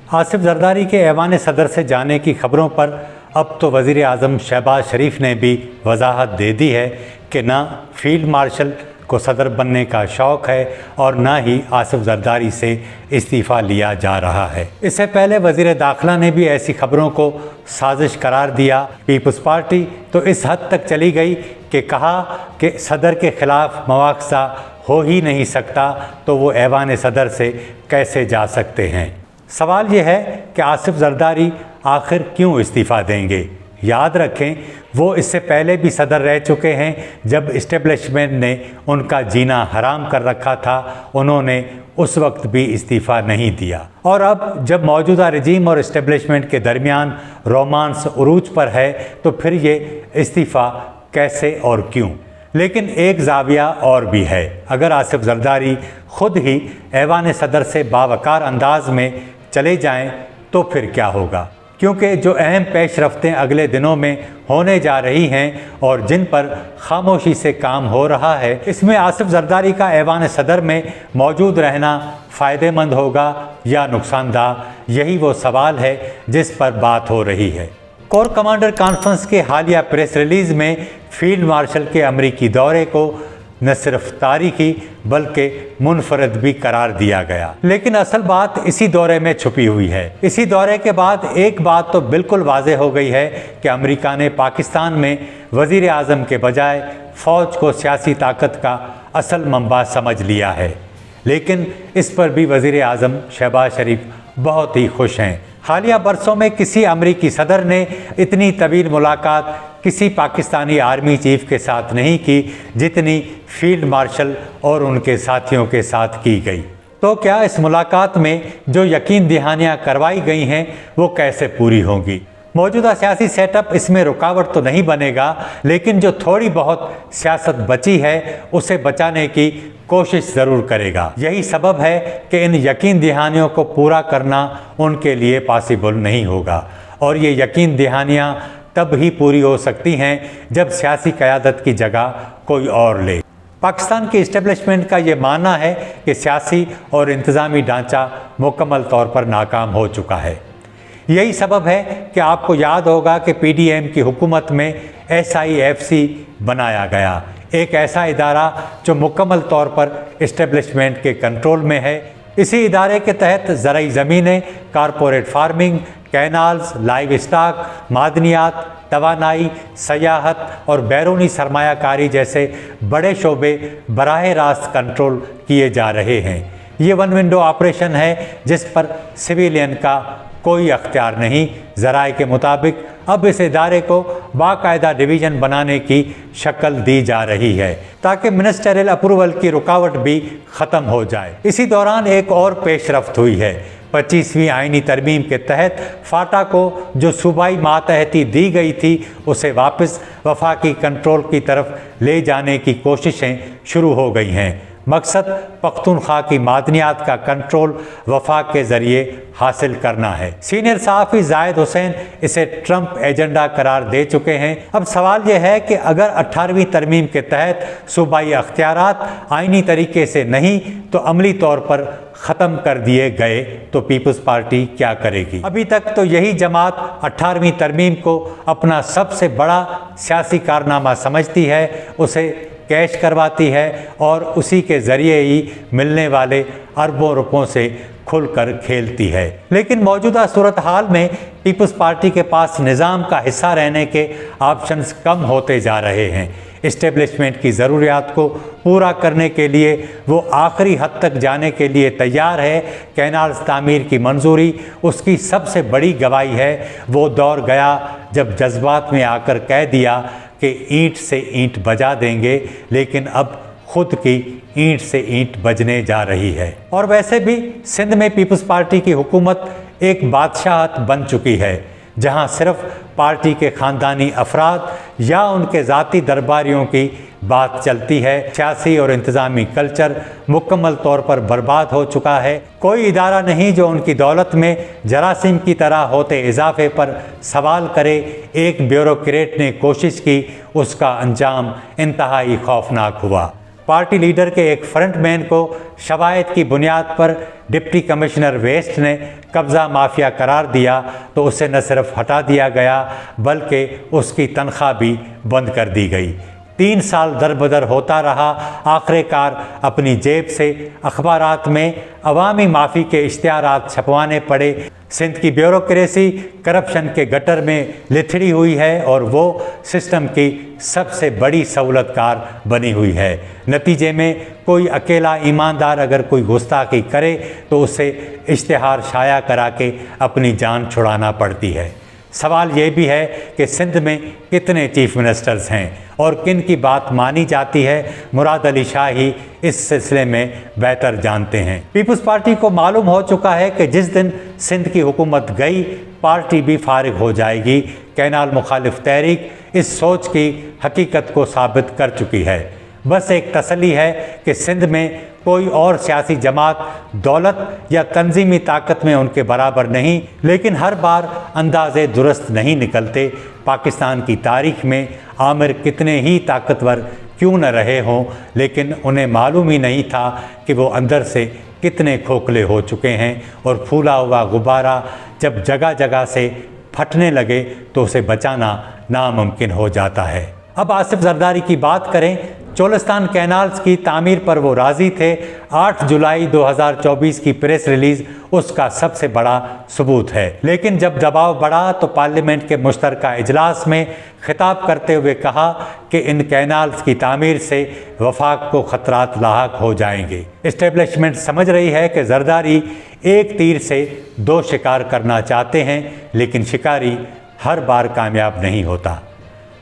आसिफ जरदारी के ऐवान सदर से जाने की खबरों पर अब तो वज़ीर आज़म शहबाज शरीफ ने भी वजाहत दे दी है कि ना फील्ड मार्शल को सदर बनने का शौक़ है और ना ही आसिफ जरदारी से इस्तीफ़ा लिया जा रहा है। इससे पहले वज़ीर दाखिला ने भी ऐसी खबरों को साजिश करार दिया। पीपल्स पार्टी तो इस हद तक चली गई कि कहा कि सदर के ख़िलाफ़ मुआवजा हो ही नहीं सकता तो वो ऐवान सदर से कैसे जा सकते हैं। सवाल ये है कि आसिफ जरदारी आखिर क्यों इस्तीफ़ा देंगे। याद रखें, वो इससे पहले भी सदर रह चुके हैं जब इस्टेब्लिशमेंट ने उनका जीना हराम कर रखा था। उन्होंने उस वक्त भी इस्तीफ़ा नहीं दिया और अब जब मौजूदा रजीम और इस्टेब्लिशमेंट के दरमियान रोमांस उरूज पर है तो फिर ये इस्तीफ़ा कैसे और क्यों। लेकिन एक जाविया और भी है। अगर आसिफ जरदारी ख़ुद ही ऐवान सदर से बावकार अंदाज में चले जाएं तो फिर क्या होगा, क्योंकि जो अहम पेशरफ्तें अगले दिनों में होने जा रही हैं और जिन पर खामोशी से काम हो रहा है, इसमें आसिफ जरदारी का ऐवान सदर में मौजूद रहना फ़ायदेमंद होगा या नुकसानदाह, यही वो सवाल है जिस पर बात हो रही है। कोर कमांडर कॉन्फ्रेंस के हालिया प्रेस रिलीज़ में फील्ड मार्शल के अमरीकी दौरे को न सिर्फ तारीखी बल्कि मुनफरद भी करार दिया गया। लेकिन असल बात इसी दौरे में छुपी हुई है। इसी दौरे के बाद एक बात तो बिल्कुल वाज़ेह हो गई है कि अमेरिका ने पाकिस्तान में वज़ीर आज़म के बजाय फ़ौज को सियासी ताकत का असल मंबा समझ लिया है। लेकिन इस पर भी वज़ीर आज़म शहबाज शरीफ बहुत ही खुश हैं। हालिया बरसों में किसी अमरीकी सदर ने इतनी तवील मुलाकात किसी पाकिस्तानी आर्मी चीफ के साथ नहीं की जितनी फील्ड मार्शल और उनके साथियों के साथ की गई। तो क्या इस मुलाकात में जो यकीन दहानियाँ करवाई गई हैं वो कैसे पूरी होंगी। मौजूदा सियासी सेटअप इसमें रुकावट तो नहीं बनेगा, लेकिन जो थोड़ी बहुत सियासत बची है उसे बचाने की कोशिश ज़रूर करेगा। यही सबब है कि इन यकीन दहानियों को पूरा करना उनके लिए पॉसिबल नहीं होगा और ये यकीन दहानियाँ तब ही पूरी हो सकती हैं जब सियासी क़यादत की जगह कोई और ले। पाकिस्तान के इस्टेब्लिशमेंट का ये मानना है कि सियासी और इंतज़ामी ढांचा मुकम्मल तौर पर नाकाम हो चुका है। यही सबब है कि आपको याद होगा कि PDM की हुकूमत में SIFC बनाया गया, एक ऐसा इदारा जो मुकम्मल तौर पर इस्टेब्लिशमेंट के कंट्रोल में है। इसी इदारे के तहत ज़रई ज़मीनें, corporate farming, canals, livestock, मादनियात, तवानाई, सयाहत और बैरूनी सरमायाकारी जैसे बड़े शोबे बराह रास्त कंट्रोल किए जा रहे हैं। ये वन विंडो ऑपरेशन है जिस पर सिविलियन का कोई अख्तियार नहीं। ज़राए के मुताबिक अब इस इदारे को बाकायदा डिवीज़न बनाने की शक्ल दी जा रही है ताकि मिनिस्टरियल अप्रूवल की रुकावट भी ख़त्म हो जाए। इसी दौरान एक और पेशरफ्त हुई है। 25वीं आइनी तरमीम के तहत फाटा को जो सूबाई मातहती दी गई थी उसे वापस वफाकी कंट्रोल की तरफ ले जाने की कोशिशें शुरू हो गई हैं। मकसद पख्तूनख्वा की मादनियात का कंट्रोल वफाक के ज़रिए हासिल करना है। सीनियर सहाफ़ी जाहिद हुसैन इसे ट्रंप एजेंडा करार दे चुके हैं। अब सवाल यह है कि अगर 18वीं तरमीम के तहत सूबाई अख्तियारात आइनी तरीके से नहीं तो अमली तौर पर ख़त्म कर दिए गए तो पीपल्स पार्टी क्या करेगी। अभी तक तो यही जमात 18वीं तरमीम को अपना सबसे बड़ा सियासी कारनामा समझती है, उसे कैश करवाती है और उसी के ज़रिए ही मिलने वाले अरबों रुपयों से खुलकर खेलती है। लेकिन मौजूदा सूरत हाल में पीपल्स पार्टी के पास निज़ाम का हिस्सा रहने के ऑप्शंस कम होते जा रहे हैं। इस्टेब्लिशमेंट की ज़रूरियात को पूरा करने के लिए वो आखिरी हद तक जाने के लिए तैयार है। कैनाल्स तामीर की मंजूरी उसकी सबसे बड़ी गवाही है। वो दौर गया जब जज्बात में आकर कह दिया कि ईंट से ईंट बजा देंगे, लेकिन अब खुद की ईंट से ईंट बजने जा रही है। और वैसे भी सिंध में पीपल्स पार्टी की हुकूमत एक बादशाहत बन चुकी है जहां सिर्फ पार्टी के ख़ानदानी अफराद या उनके ज़ाती दरबारियों की बात चलती है। सियासी और इंतज़ामी कल्चर मुकम्मल तौर पर बर्बाद हो चुका है। कोई इदारा नहीं जो उनकी दौलत में जरासीम की तरह होते इजाफे पर सवाल करे। एक ब्यूरोक्रेट ने कोशिश की, उसका अंजाम इंतहाई खौफनाक हुआ। पार्टी लीडर के एक फ्रंटमैन को शवायद की बुनियाद पर डिप्टी कमिश्नर वेस्ट ने कब्ज़ा माफिया करार दिया तो उसे न सिर्फ हटा दिया गया बल्कि उसकी तनख्वाह भी बंद कर दी गई। 3 साल दरबदर होता रहा। आखिरकार अपनी जेब से अखबारात में अवामी माफ़ी के इश्तिहारात छपवाने पड़े। सिंध की ब्यूरोक्रेसी करप्शन के गटर में लिथड़ी हुई है और वो सिस्टम की सबसे बड़ी सहूलतकार बनी हुई है। नतीजे में कोई अकेला ईमानदार अगर कोई गुस्ताखी करे तो उसे इश्तिहार शाया करा के अपनी जान छुड़ाना पड़ती है। सवाल ये भी है कि सिंध में कितने चीफ मिनिस्टर्स हैं और किन की बात मानी जाती है। मुराद अली शाह ही इस सिलसिले में बेहतर जानते हैं। पीपल्स पार्टी को मालूम हो चुका है कि जिस दिन सिंध की हुकूमत गई पार्टी भी फारिग हो जाएगी। कैनाल मुखालिफ तहरीक इस सोच की हकीकत को साबित कर चुकी है। बस एक तसल्ली है कि सिंध में कोई और सियासी जमात दौलत या तंजीमी ताकत में उनके बराबर नहीं, लेकिन हर बार अंदाज़े दुरुस्त नहीं निकलते। पाकिस्तान की तारीख में आमिर कितने ही ताकतवर क्यों न रहे हों, लेकिन उन्हें मालूम ही नहीं था कि वो अंदर से कितने खोखले हो चुके हैं और फूला हुआ गुब्बारा जब जगह जगह से फटने लगे तो उसे बचाना नामुमकिन हो जाता है। अब आसिफ जरदारी की बात करें। चोलिस्तान कैनाल्स की तामीर पर वो राज़ी थे। 8 जुलाई 2024 की प्रेस रिलीज़ उसका सबसे बड़ा सबूत है। लेकिन जब दबाव बढ़ा तो पार्लियामेंट के मुश्तरका इजलास में खिताब करते हुए कहा कि इन कैनाल्स की तामीर से वफाक को ख़तरात लाहक हो जाएंगे। इस्टेब्लिशमेंट समझ रही है कि जरदारी एक तीर से 2 शिकार करना चाहते हैं, लेकिन शिकारी हर बार कामयाब नहीं होता।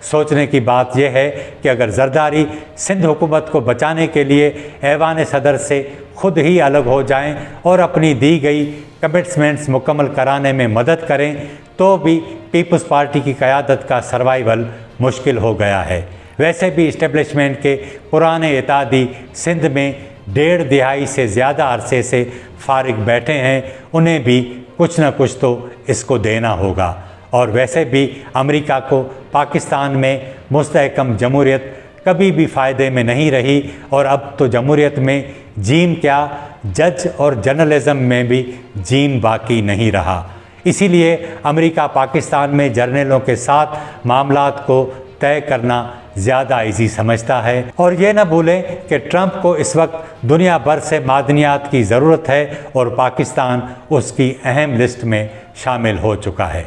सोचने की बात यह है कि अगर जरदारी सिंध हुकूमत को बचाने के लिए ऐवान सदर से खुद ही अलग हो जाएं और अपनी दी गई कमिटमेंट्स मुकम्मल कराने में मदद करें तो भी पीपल्स पार्टी की क़यादत का सर्वाइवल मुश्किल हो गया है। वैसे भी इस्टेब्लिशमेंट के पुराने इत्तेहादी सिंध में 1.5 दिहाई से ज़्यादा अरसे से फारिग बैठे हैं। उन्हें भी कुछ न कुछ तो इसको देना होगा। और वैसे भी अमेरिका को पाकिस्तान में मुस्तहकम जमहूरियत कभी भी फ़ायदे में नहीं रही और अब तो जमहूरियत में जीम क्या जज और जर्नलिज़म में भी जीम बाकी नहीं रहा। इसीलिए अमेरिका पाकिस्तान में जर्नलों के साथ मामलात को तय करना ज़्यादा ईजी समझता है। और ये न भूलें कि ट्रंप को इस वक्त दुनिया भर से मादनियात की ज़रूरत है और पाकिस्तान उसकी अहम लिस्ट में शामिल हो चुका है।